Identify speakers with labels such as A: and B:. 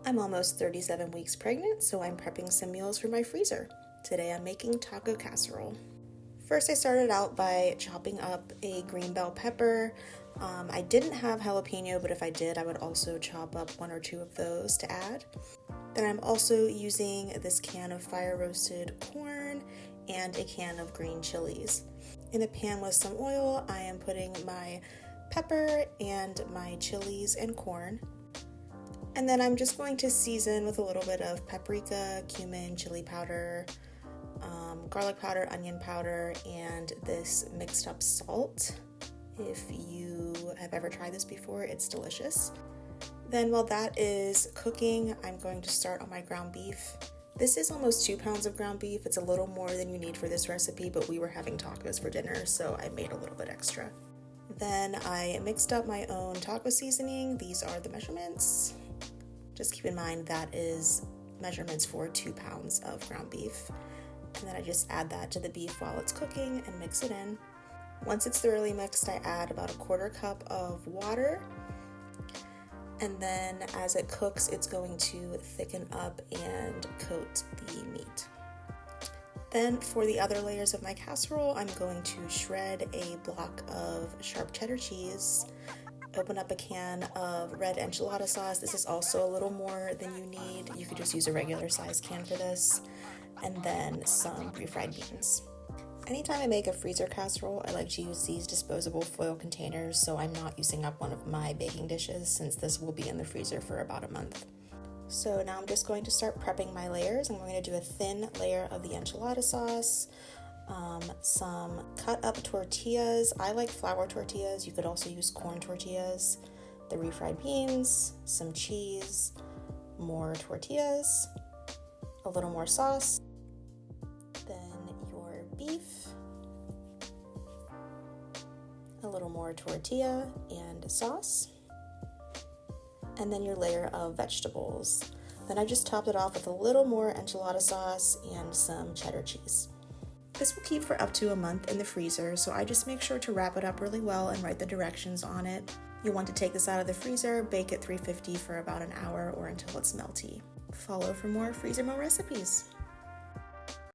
A: I'm almost 37 weeks pregnant, so I'm prepping some meals for my freezer. Today I'm making taco casserole. First I started out by chopping up a green bell pepper. I didn't have jalapeno, but if I did, I would also chop up one or two of those to add. Then I'm also using this can of fire roasted corn and a can of green chilies. In a pan with some oil, I am putting my pepper and my chilies and corn. And then I'm just going to season with a little bit of paprika, cumin, chili powder, garlic powder, onion powder, and this mixed up salt. If you have ever tried this before, it's delicious. Then while that is cooking, I'm going to start on my ground beef. This is almost 2 pounds of ground beef. It's a little more than you need for this recipe, but we were having tacos for dinner, so I made a little bit extra. Then I mixed up my own taco seasoning. These are the measurements. Just keep in mind that is measurements for 2 pounds of ground beef. And then I just add that to the beef while it's cooking and mix it in. Once it's thoroughly mixed, I add about 1/4 cup of water. And then as it cooks, it's going to thicken up and coat the meat. Then for the other layers of my casserole, I'm going to shred a block of sharp cheddar cheese, open up a can of red enchilada sauce. This is also a little more than you need. You could just use a regular size can for this. And then some refried beans. Anytime I make a freezer casserole, I like to use these disposable foil containers so I'm not using up one of my baking dishes since this will be in the freezer for about a month. So now I'm just going to start prepping my layers. I'm going to do a thin layer of the enchilada sauce, some cut up tortillas. I like flour tortillas. You could also use corn tortillas, the refried beans, some cheese, more tortillas, a little more sauce, then your beef, a little more tortilla and sauce, and then your layer of vegetables. Then I just topped it off with a little more enchilada sauce and some cheddar cheese. This will keep for up to a month in the freezer, so I just make sure to wrap it up really well and write the directions on it. You'll want to take this out of the freezer, bake at 350 for about an hour or until it's melty. Follow for more Freezer Mo recipes.